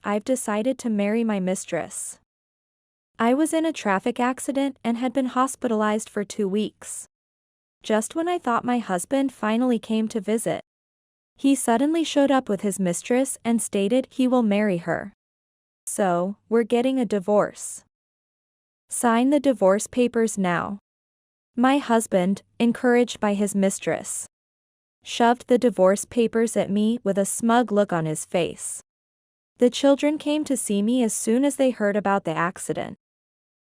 I've decided to marry my mistress. I was in a traffic accident and had been hospitalized for 2 weeks. Just when I thought my husband finally came to visit, he suddenly showed up with his mistress and stated he will marry her. So, we're getting a divorce. Sign the divorce papers now. My husband, encouraged by his mistress, shoved the divorce papers at me with a smug look on his face. The children came to see me as soon as they heard about the accident.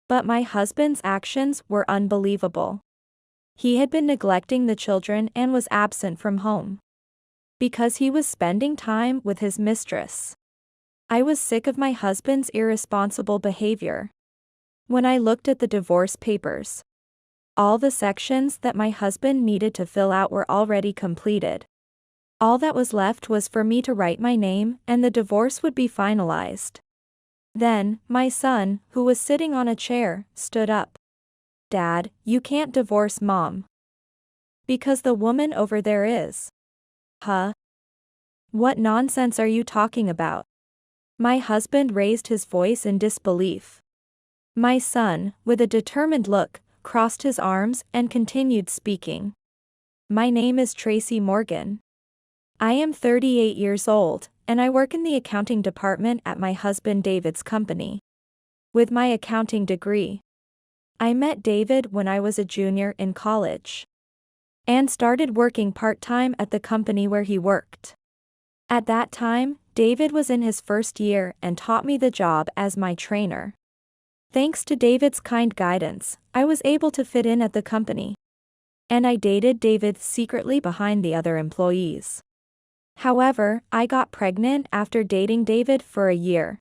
But my husband's actions were unbelievable. He had been neglecting the children and was absent from home because he was spending time with his mistress. I was sick of my husband's irresponsible behavior. When I looked at the divorce papers, all the sections that my husband needed to fill out were already completed. All that was left was for me to write my name and the divorce would be finalized. Then, my son, who was sitting on a chair, stood up. "Dad, you can't divorce Mom. Because the woman over there is." "Huh? What nonsense are you talking about?" My husband raised his voice in disbelief. My son, with a determined look, crossed his arms and continued speaking. "My name is Tracy Morgan. I am 38 years old, and I work in the accounting department at my husband David's company. With my accounting degree, I met David when I was a junior in college and started working part-time at the company where he worked. At that time, David was in his first year and taught me the job as my trainer. Thanks to David's kind guidance, I was able to fit in at the company. And I dated David secretly behind the other employees. However, I got pregnant after dating David for a year.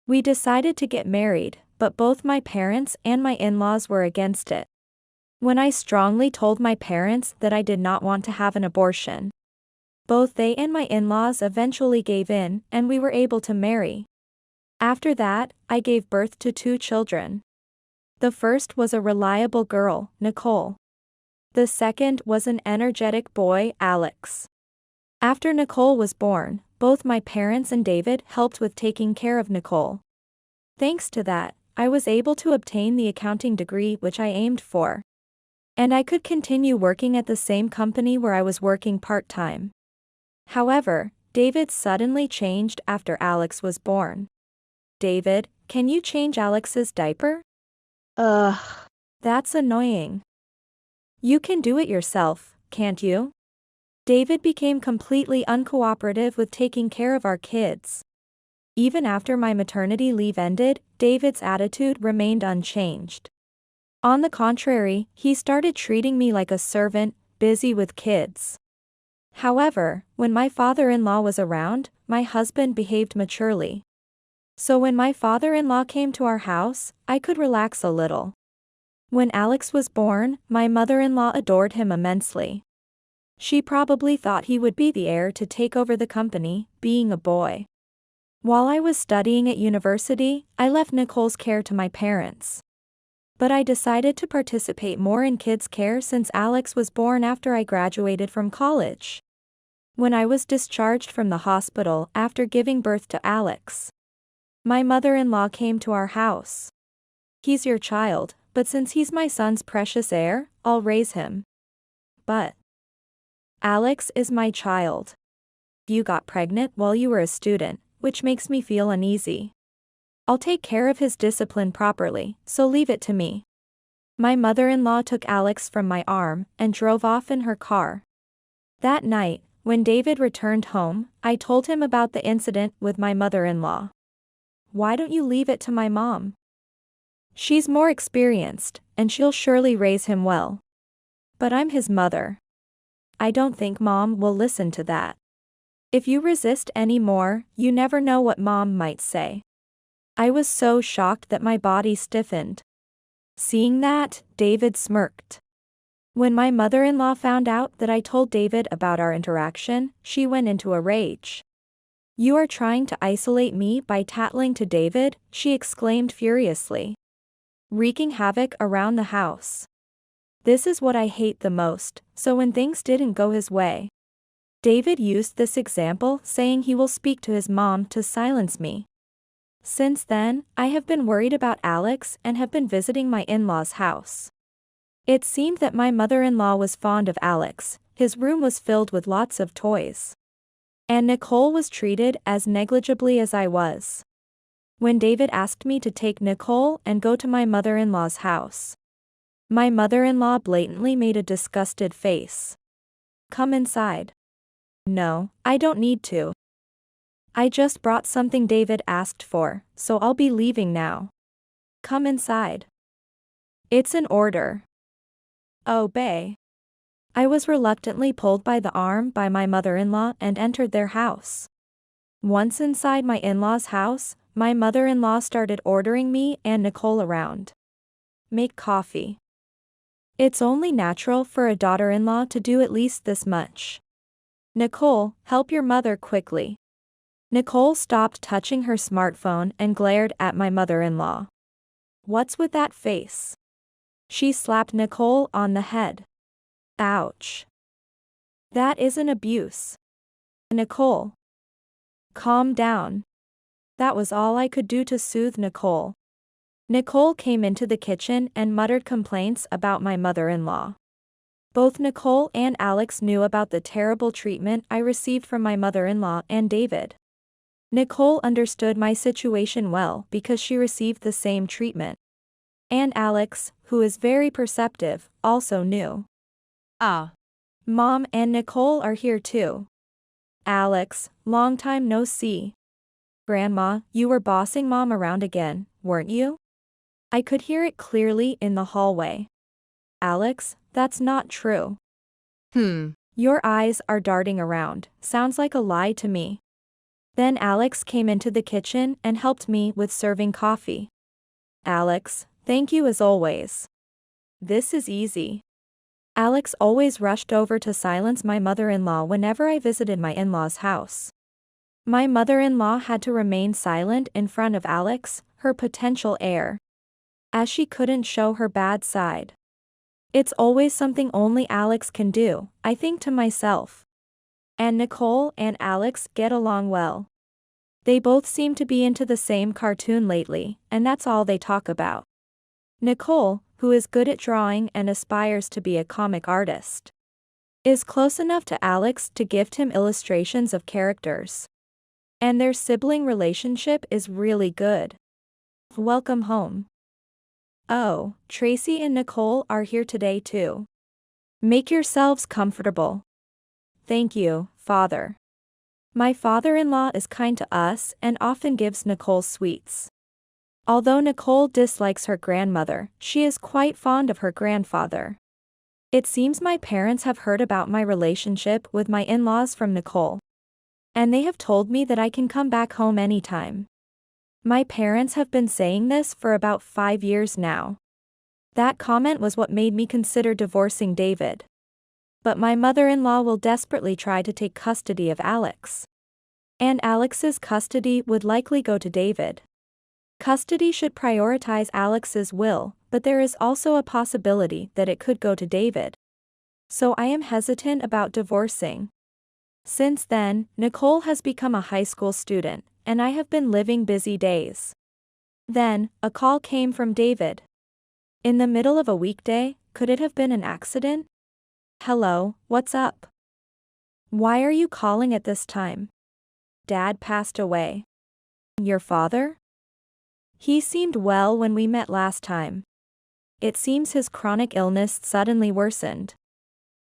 We decided to get married, but both my parents and my in-laws were against it. When I strongly told my parents that I did not want to have an abortion, both they and my in-laws eventually gave in and we were able to marry. After that, I gave birth to 2 children. The first was a reliable girl, Nicole. The second was an energetic boy, Alex. After Nicole was born, both my parents and David helped with taking care of Nicole. Thanks to that, I was able to obtain the accounting degree which I aimed for. And I could continue working at the same company where I was working part-time. However, David suddenly changed after Alex was born. "David, can you change Alex's diaper?" "Ugh, that's annoying. You can do it yourself, can't you?" David became completely uncooperative with taking care of our kids. Even after my maternity leave ended, David's attitude remained unchanged. On the contrary, he started treating me like a servant, busy with kids. However, when my father-in-law was around, my husband behaved maturely. So when my father-in-law came to our house, I could relax a little. When Alex was born, my mother-in-law adored him immensely. She probably thought he would be the heir to take over the company, being a boy. While I was studying at university, I left Nicole's care to my parents. But I decided to participate more in kids' care since Alex was born after I graduated from college. When I was discharged from the hospital after giving birth to Alex, my mother-in-law came to our house. "He's your child, but since he's my son's precious heir, I'll raise him." "But Alex is my child. You got pregnant while you were a student, which makes me feel uneasy. I'll take care of his discipline properly, so leave it to me." My mother-in-law took Alex from my arm and drove off in her car. That night, when David returned home, I told him about the incident with my mother-in-law. "Why don't you leave it to my mom? She's more experienced, and she'll surely raise him well." "But I'm his mother. I don't think Mom will listen to that. If you resist any more, you never know what Mom might say." I was so shocked that my body stiffened. Seeing that, David smirked. When my mother-in-law found out that I told David about our interaction, she went into a rage. "You are trying to isolate me by tattling to David," she exclaimed furiously, wreaking havoc around the house. "This is what I hate the most." So when things didn't go his way, David used this example, saying he will speak to his mom to silence me. Since then, I have been worried about Alex and have been visiting my in-laws' house. It seemed that my mother-in-law was fond of Alex, his room was filled with lots of toys. And Nicole was treated as negligibly as I was. When David asked me to take Nicole and go to my mother-in-law's house, my mother-in-law blatantly made a disgusted face. Come inside. No, I don't need to. I just brought something David asked for, so I'll be leaving now. Come inside. It's an order. Obey. I was reluctantly pulled by the arm by my mother-in-law and entered their house. Once inside my in-laws' house, my mother-in-law started ordering me and Nicole around. Make coffee. It's only natural for a daughter-in-law to do at least this much. Nicole, help your mother quickly. Nicole stopped touching her smartphone and glared at my mother-in-law. What's with that face? She slapped Nicole on the head. Ouch. That isn't abuse. Nicole. Calm down. That was all I could do to soothe Nicole. Nicole came into the kitchen and muttered complaints about my mother-in-law. Both Nicole and Alex knew about the terrible treatment I received from my mother-in-law and David. Nicole understood my situation well because she received the same treatment. And Alex, who is very perceptive, also knew. Mom and Nicole are here too. Alex, long time no see. Grandma, you were bossing Mom around again, weren't you? I could hear it clearly in the hallway. Alex, that's not true. Your eyes are darting around, sounds like a lie to me. Then Alex came into the kitchen and helped me with serving coffee. Alex, thank you as always. This is easy. Alex always rushed over to silence my mother-in-law whenever I visited my in-laws' house. My mother-in-law had to remain silent in front of Alex, her potential heir, as she couldn't show her bad side. It's always something only Alex can do, I think to myself. And Nicole and Alex get along well. They both seem to be into the same cartoon lately, and that's all they talk about. Nicole, who is good at drawing and aspires to be a comic artist, is close enough to Alex to gift him illustrations of characters. And their sibling relationship is really good. Welcome home. Oh, Tracy and Nicole are here today too. Make yourselves comfortable. Thank you, Father. My father-in-law is kind to us and often gives Nicole sweets. Although Nicole dislikes her grandmother, she is quite fond of her grandfather. It seems my parents have heard about my relationship with my in-laws from Nicole. And they have told me that I can come back home anytime. My parents have been saying this for about 5 years now. That comment was what made me consider divorcing David. But my mother-in-law will desperately try to take custody of Alex. And Alex's custody would likely go to David. Custody should prioritize Alex's will, but there is also a possibility that it could go to David. So I am hesitant about divorcing. Since then, Nicole has become a high school student, and I have been living busy days. Then, a call came from David. In the middle of a weekday, could it have been an accident? Hello, what's up? Why are you calling at this time? Dad passed away. Your father? He seemed well when we met last time. It seems his chronic illness suddenly worsened.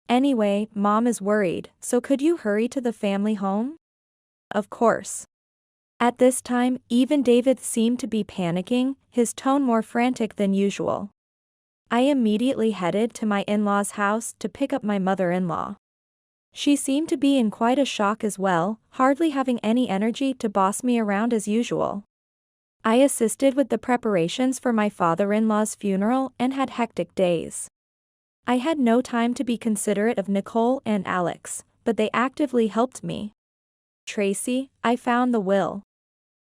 Anyway, Mom is worried, so could you hurry to the family home? Of course. At this time, even David seemed to be panicking, his tone more frantic than usual. I immediately headed to my in-laws' house to pick up my mother-in-law. She seemed to be in quite a shock as well, hardly having any energy to boss me around as usual. I assisted with the preparations for my father-in-law's funeral and had hectic days. I had no time to be considerate of Nicole and Alex, but they actively helped me. Tracy, I found the will.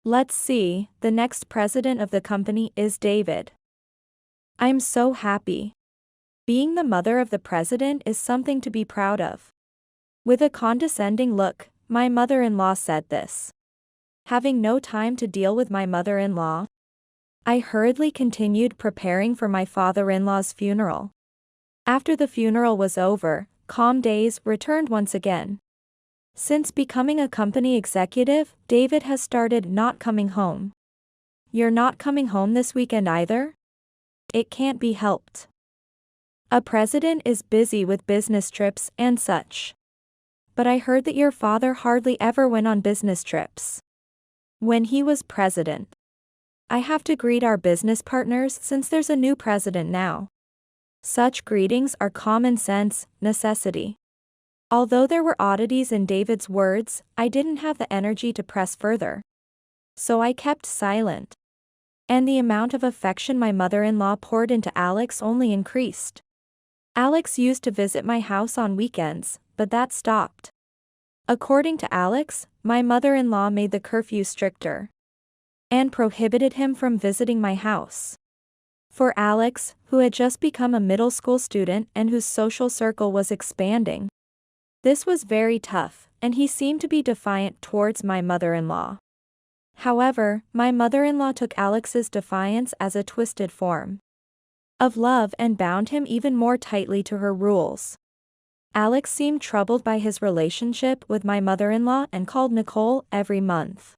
Let's see, the next president of the company is David. I'm so happy. Being the mother of the president is something to be proud of. With a condescending look, my mother-in-law said this. Having no time to deal with my mother-in-law, I hurriedly continued preparing for my father-in-law's funeral. After the funeral was over, calm days returned once again. Since becoming a company executive, David has started not coming home. You're not coming home this weekend either? It can't be helped. A president is busy with business trips and such. But I heard that your father hardly ever went on business trips when he was president. I have to greet our business partners since there's a new president now. Such greetings are common sense, necessity. Although there were oddities in David's words, I didn't have the energy to press further. So I kept silent. And the amount of affection my mother-in-law poured into Alex only increased. Alex used to visit my house on weekends, but that stopped. According to Alex, my mother-in-law made the curfew stricter and prohibited him from visiting my house. For Alex, who had just become a middle school student and whose social circle was expanding, this was very tough, and he seemed to be defiant towards my mother-in-law. However, my mother-in-law took Alex's defiance as a twisted form of love and bound him even more tightly to her rules. Alex seemed troubled by his relationship with my mother-in-law and called Nicole every month.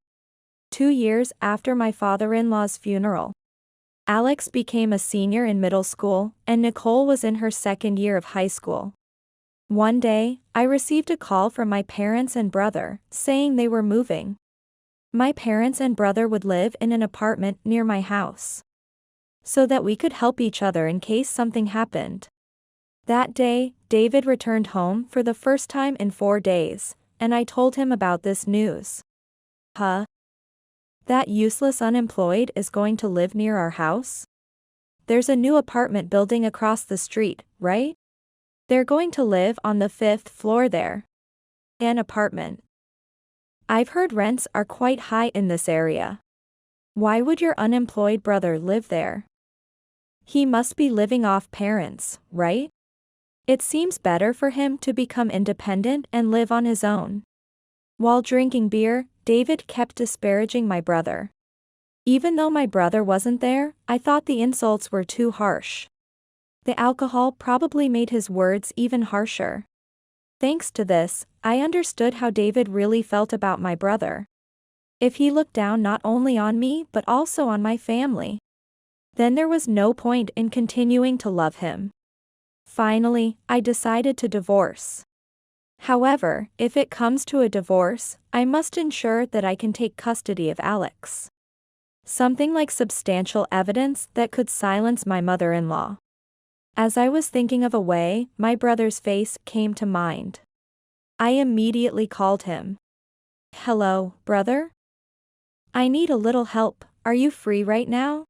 2 years after my father-in-law's funeral, Alex became a senior in middle school, and Nicole was in her second year of high school. One day, I received a call from my parents and brother, saying they were moving. My parents and brother would live in an apartment near my house, so that we could help each other in case something happened. That day, David returned home for the first time in 4 days, and I told him about this news. Huh? That useless unemployed is going to live near our house? There's a new apartment building across the street, right? They're going to live on the 5th floor there. An apartment. I've heard rents are quite high in this area. Why would your unemployed brother live there? He must be living off parents, right? It seems better for him to become independent and live on his own. While drinking beer, David kept disparaging my brother. Even though my brother wasn't there, I thought the insults were too harsh. The alcohol probably made his words even harsher. Thanks to this, I understood how David really felt about my brother. If he looked down not only on me but also on my family, then there was no point in continuing to love him. Finally, I decided to divorce. However, if it comes to a divorce, I must ensure that I can take custody of Alex. Something like substantial evidence that could silence my mother-in-law. As I was thinking of a way, my brother's face came to mind. I immediately called him. Hello, brother? I need a little help. Are you free right now?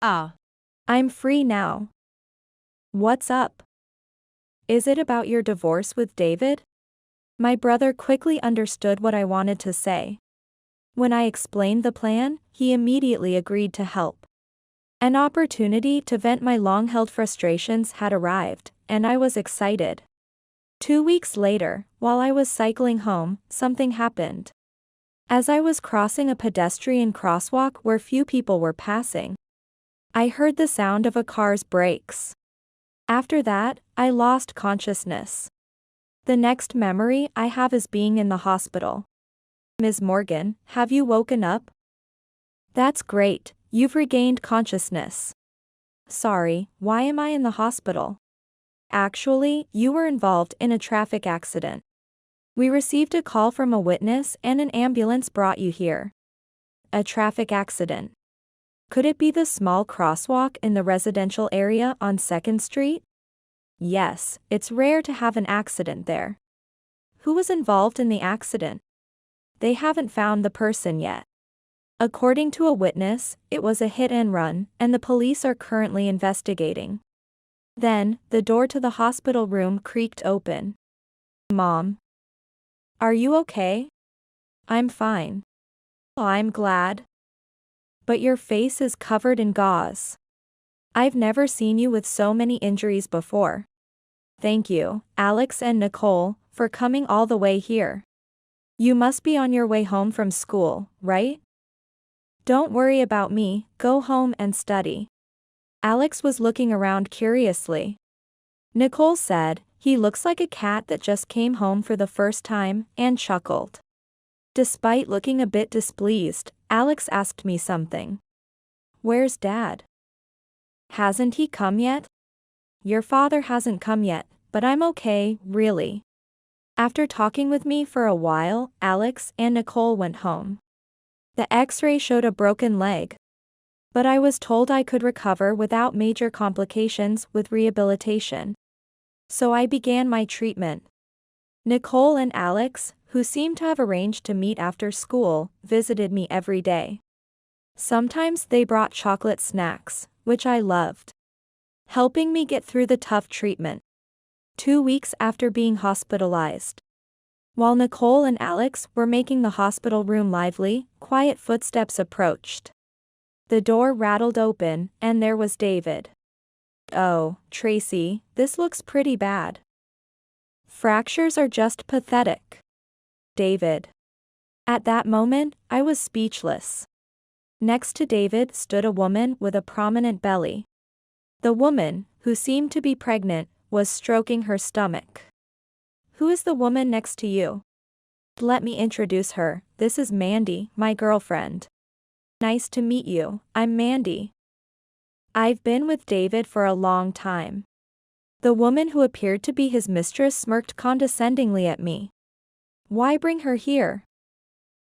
I'm free now. What's up? Is it about your divorce with David? My brother quickly understood what I wanted to say. When I explained the plan, he immediately agreed to help. An opportunity to vent my long-held frustrations had arrived, and I was excited. 2 weeks later, while I was cycling home, something happened. As I was crossing a pedestrian crosswalk where few people were passing, I heard the sound of a car's brakes. After that, I lost consciousness. The next memory I have is being in the hospital. Ms. Morgan, have you woken up? That's great, you've regained consciousness. Sorry, why am I in the hospital? Actually, you were involved in a traffic accident. We received a call from a witness and an ambulance brought you here. A traffic accident. Could it be the small crosswalk in the residential area on 2nd Street? Yes, it's rare to have an accident there. Who was involved in the accident? They haven't found the person yet. According to a witness, it was a hit and run, and the police are currently investigating. Then, the door to the hospital room creaked open. Mom. Are you okay? I'm fine. I'm glad. But your face is covered in gauze. I've never seen you with so many injuries before. Thank you, Alex and Nicole, for coming all the way here. You must be on your way home from school, right? Don't worry about me, go home and study. Alex was looking around curiously. Nicole said, he looks like a cat that just came home for the first time, and chuckled. Despite looking a bit displeased, Alex asked me something. Where's Dad? Hasn't he come yet? Your father hasn't come yet, but I'm okay, really. After talking with me for a while, Alex and Nicole went home. The X-ray showed a broken leg. But I was told I could recover without major complications with rehabilitation. So I began my treatment. Nicole and Alex, who seemed to have arranged to meet after school, visited me every day. Sometimes they brought chocolate snacks, which I loved, helping me get through the tough treatment. 2 weeks after being hospitalized. While Nicole and Alex were making the hospital room lively, quiet footsteps approached. The door rattled open, and there was David. Oh, Tracy, this looks pretty bad. Fractures are just pathetic. David. At that moment, I was speechless. Next to David stood a woman with a prominent belly. The woman, who seemed to be pregnant, was stroking her stomach. Who is the woman next to you? Let me introduce her, this is Mandy, my girlfriend. Nice to meet you, I'm Mandy. I've been with David for a long time. The woman who appeared to be his mistress smirked condescendingly at me. Why bring her here?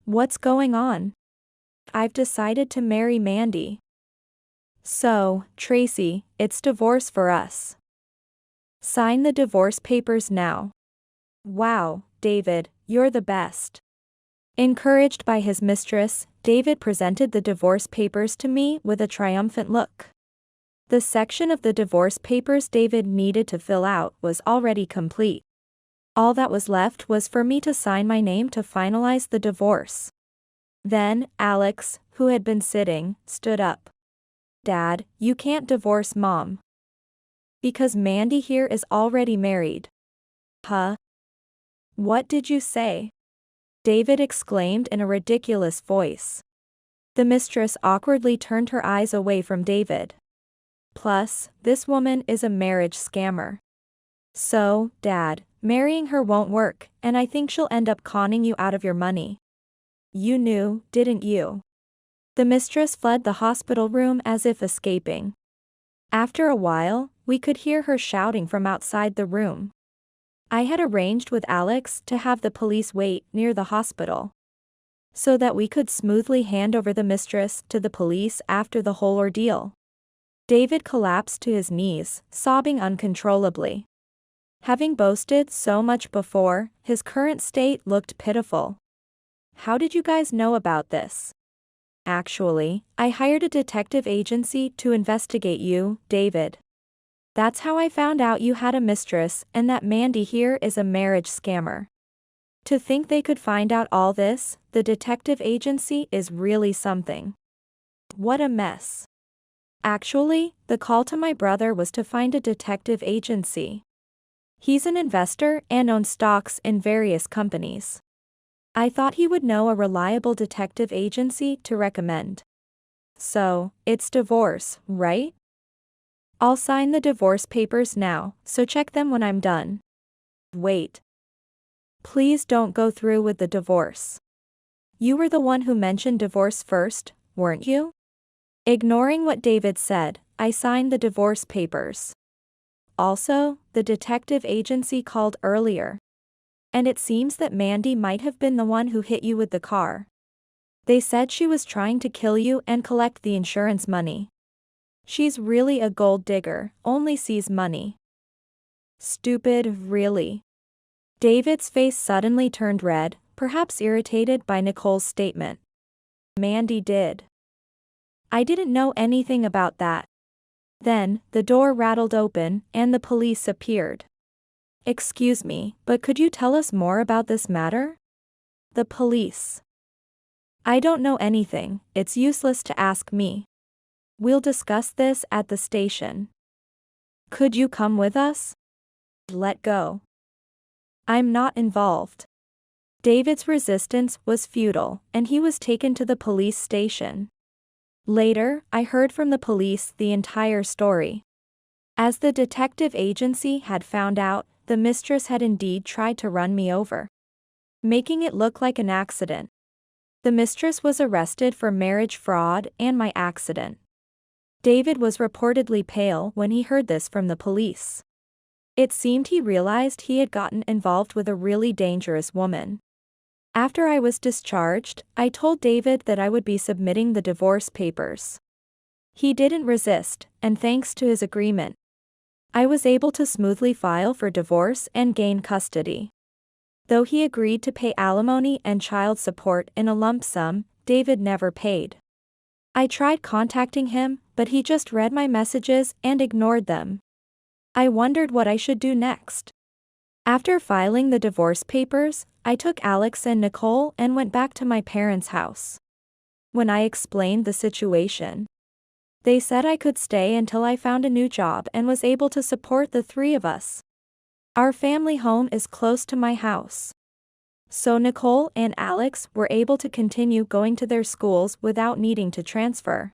What's going on? I've decided to marry Mandy. So, Tracy, it's divorce for us. Sign the divorce papers now. Wow, David, you're the best. Encouraged by his mistress, David presented the divorce papers to me with a triumphant look. The section of the divorce papers David needed to fill out was already complete. All that was left was for me to sign my name to finalize the divorce. Then, Alex, who had been sitting, stood up. Dad, you can't divorce Mom. Because Mandy here is already married. Huh? What did you say? David exclaimed in a ridiculous voice. The mistress awkwardly turned her eyes away from David. Plus, this woman is a marriage scammer. So, Dad, marrying her won't work, and I think she'll end up conning you out of your money. You knew, didn't you? The mistress fled the hospital room as if escaping. After a while, we could hear her shouting from outside the room. I had arranged with Alex to have the police wait near the hospital, so that we could smoothly hand over the mistress to the police after the whole ordeal. David collapsed to his knees, sobbing uncontrollably. Having boasted so much before, his current state looked pitiful. How did you guys know about this? Actually, I hired a detective agency to investigate you, David. That's how I found out you had a mistress and that Mandy here is a marriage scammer. To think they could find out all this, the detective agency is really something. What a mess. Actually, the call to my brother was to find a detective agency. He's an investor and owns stocks in various companies. I thought he would know a reliable detective agency to recommend. So, it's divorce, right? I'll sign the divorce papers now, so check them when I'm done. Wait. Please don't go through with the divorce. You were the one who mentioned divorce first, weren't you? Ignoring what David said, I signed the divorce papers. Also, the detective agency called earlier. And it seems that Mandy might have been the one who hit you with the car. They said she was trying to kill you and collect the insurance money. She's really a gold digger, only sees money. Stupid, really. David's face suddenly turned red, perhaps irritated by Nicole's statement. Mandy did. I didn't know anything about that. Then, the door rattled open, and the police appeared. Excuse me, but could you tell us more about this matter? The police. I don't know anything, it's useless to ask me. We'll discuss this at the station. Could you come with us? Let go. I'm not involved. David's resistance was futile, and he was taken to the police station. Later, I heard from the police the entire story. As the detective agency had found out, the mistress had indeed tried to run me over, making it look like an accident. The mistress was arrested for marriage fraud and my accident. David was reportedly pale when he heard this from the police. It seemed he realized he had gotten involved with a really dangerous woman. After I was discharged, I told David that I would be submitting the divorce papers. He didn't resist, and thanks to his agreement, I was able to smoothly file for divorce and gain custody. Though he agreed to pay alimony and child support in a lump sum, David never paid. I tried contacting him, but he just read my messages and ignored them. I wondered what I should do next. After filing the divorce papers, I took Alex and Nicole and went back to my parents' house. When I explained the situation, they said I could stay until I found a new job and was able to support the three of us. Our family home is close to my house, so Nicole and Alex were able to continue going to their schools without needing to transfer.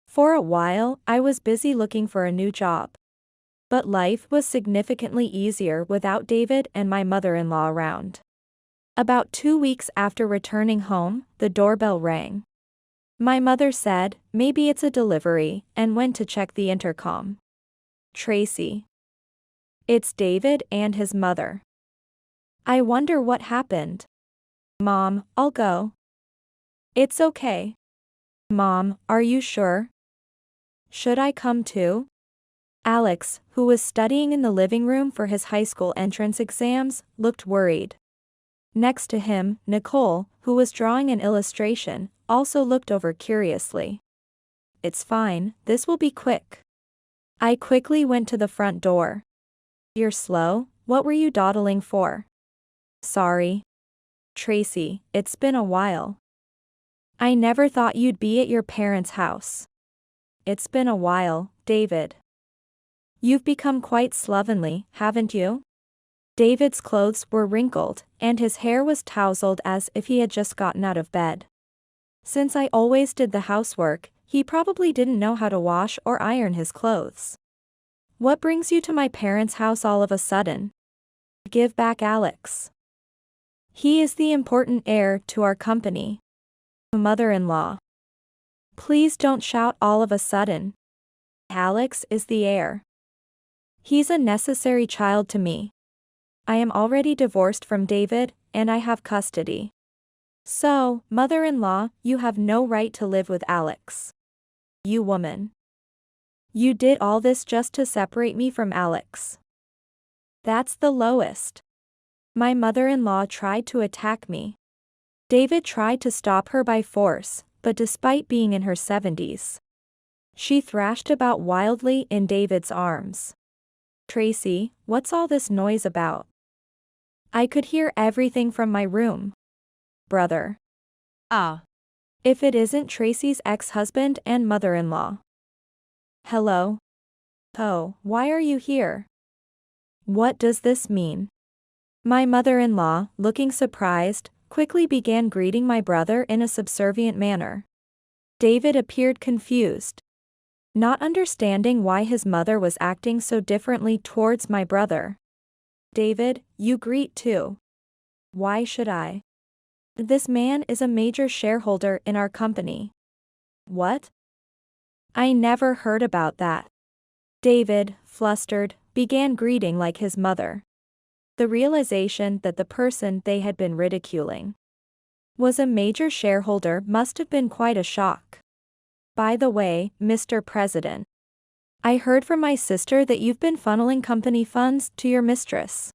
For a while, I was busy looking for a new job. But life was significantly easier without David and my mother-in-law around. About 2 weeks after returning home, the doorbell rang. My mother said, "Maybe it's a delivery," and went to check the intercom. "Tracy." "It's David and his mother." "I wonder what happened." "Mom, I'll go." "It's okay." "Mom, are you sure? Should I come too?" Alex, who was studying in the living room for his high school entrance exams, looked worried. Next to him, Nicole, who was drawing an illustration, also looked over curiously. "It's fine, this will be quick." I quickly went to the front door. "You're slow, what were you dawdling for?" "Sorry. Tracy, it's been a while. I never thought you'd be at your parents' house." "It's been a while, David. You've become quite slovenly, haven't you?" David's clothes were wrinkled, and his hair was tousled as if he had just gotten out of bed. Since I always did the housework, he probably didn't know how to wash or iron his clothes. "What brings you to my parents' house all of a sudden?" "Give back Alex. He is the important heir to our company." "Mother-in-law. Please don't shout all of a sudden. Alex is the heir. He's a necessary child to me. I am already divorced from David, and I have custody. So, mother-in-law, you have no right to live with Alex. You woman. You did all this just to separate me from Alex. That's the lowest." My mother-in-law tried to attack me. David tried to stop her by force, but despite being in her 70s, she thrashed about wildly in David's arms. "Tracy, what's all this noise about?" I could hear everything from my room. "Brother. Ah. If it isn't Tracy's ex-husband and mother-in-law." "Hello? Oh, why are you here? What does this mean?" My mother-in-law, looking surprised, quickly began greeting my brother in a subservient manner. David appeared confused, not understanding why his mother was acting so differently towards my brother. "David, you greet too." "Why should I? This man is a major shareholder in our company." "What? I never heard about that." David, flustered, began greeting like his mother. The realization that the person they had been ridiculing was a major shareholder must have been quite a shock. "By the way, Mr. President, I heard from my sister that you've been funneling company funds to your mistress."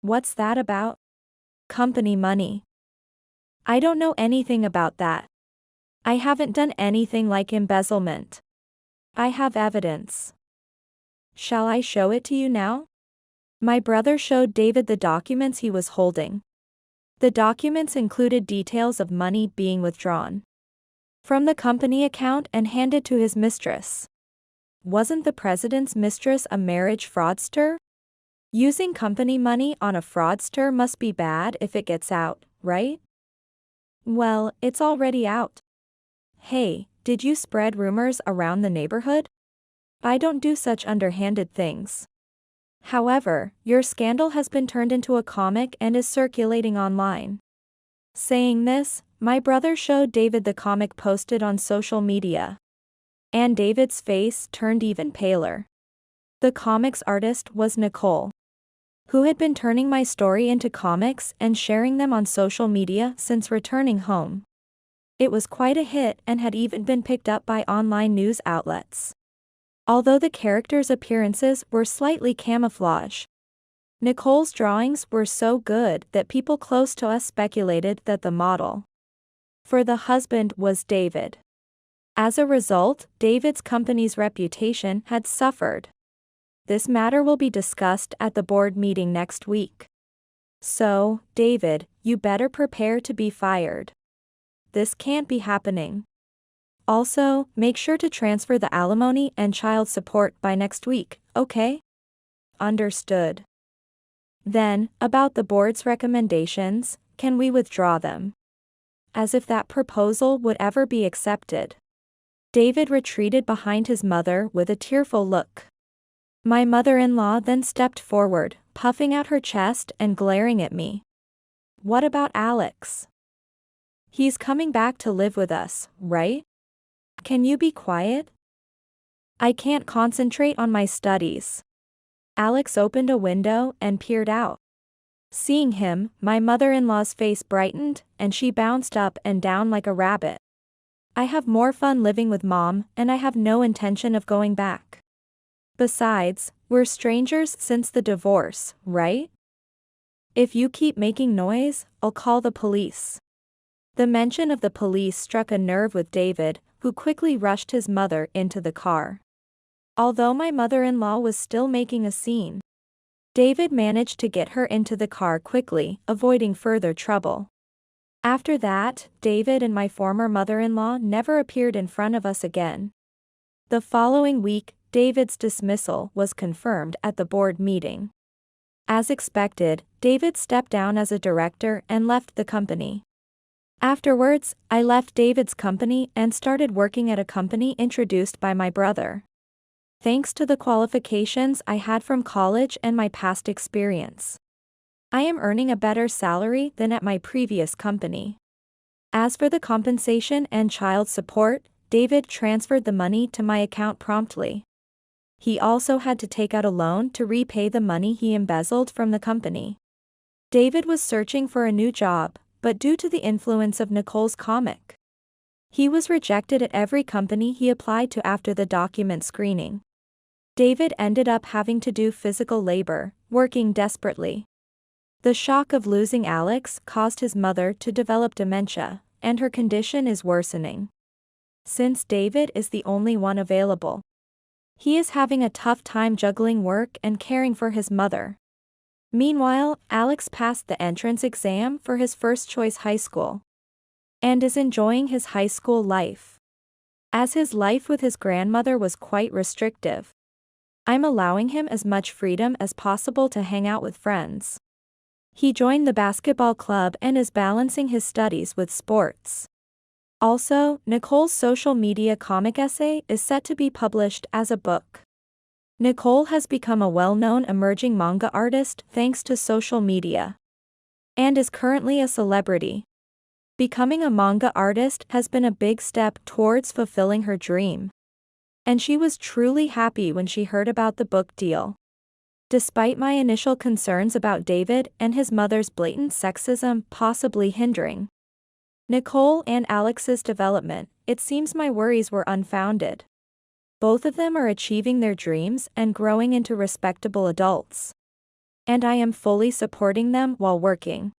"What's that about?" "Company money." "I don't know anything about that. I haven't done anything like embezzlement. I have evidence." "Shall I show it to you now?" My brother showed David the documents he was holding. The documents included details of money being withdrawn from the company account and handed to his mistress. Wasn't the president's mistress a marriage fraudster? Using company money on a fraudster must be bad if it gets out, right? Well, it's already out. Hey, did you spread rumors around the neighborhood? I don't do such underhanded things. However, your scandal has been turned into a comic and is circulating online. Saying this, my brother showed David the comic posted on social media. And David's face turned even paler. The comic's artist was Nicole, who had been turning my story into comics and sharing them on social media since returning home. It was quite a hit and had even been picked up by online news outlets. Although the characters' appearances were slightly camouflage, Nicole's drawings were so good that people close to us speculated that the model for the husband was David. As a result, David's company's reputation had suffered. This matter will be discussed at the board meeting next week. So, David, you better prepare to be fired. This can't be happening. Also, make sure to transfer the alimony and child support by next week, okay? Understood. Then, about the board's recommendations, can we withdraw them? As if that proposal would ever be accepted. David retreated behind his mother with a tearful look. My mother-in-law then stepped forward, puffing out her chest and glaring at me. What about Alex? He's coming back to live with us, right? Can you be quiet? I can't concentrate on my studies. Alex opened a window and peered out. Seeing him, my mother-in-law's face brightened, and she bounced up and down like a rabbit. I have more fun living with Mom, and I have no intention of going back. Besides, we're strangers since the divorce, right? If you keep making noise, I'll call the police. The mention of the police struck a nerve with David, who quickly rushed his mother into the car. Although my mother-in-law was still making a scene, David managed to get her into the car quickly, avoiding further trouble. After that, David and my former mother-in-law never appeared in front of us again. The following week, David's dismissal was confirmed at the board meeting. As expected, David stepped down as a director and left the company. Afterwards, I left David's company and started working at a company introduced by my brother. Thanks to the qualifications I had from college and my past experience, I am earning a better salary than at my previous company. As for the compensation and child support, David transferred the money to my account promptly. He also had to take out a loan to repay the money he embezzled from the company. David was searching for a new job, but due to the influence of Nicole's comic, he was rejected at every company he applied to after the document screening. David ended up having to do physical labor, working desperately. The shock of losing Alex caused his mother to develop dementia, and her condition is worsening. Since David is the only one available, he is having a tough time juggling work and caring for his mother. Meanwhile, Alex passed the entrance exam for his first-choice high school and is enjoying his high school life. As his life with his grandmother was quite restrictive, I'm allowing him as much freedom as possible to hang out with friends. He joined the basketball club and is balancing his studies with sports. Also, Nicole's social media comic essay is set to be published as a book. Nicole has become a well-known emerging manga artist thanks to social media, and is currently a celebrity. Becoming a manga artist has been a big step towards fulfilling her dream, and she was truly happy when she heard about the book deal. Despite my initial concerns about David and his mother's blatant sexism possibly hindering Nicole and Alex's development, it seems my worries were unfounded. Both of them are achieving their dreams and growing into respectable adults, and I am fully supporting them while working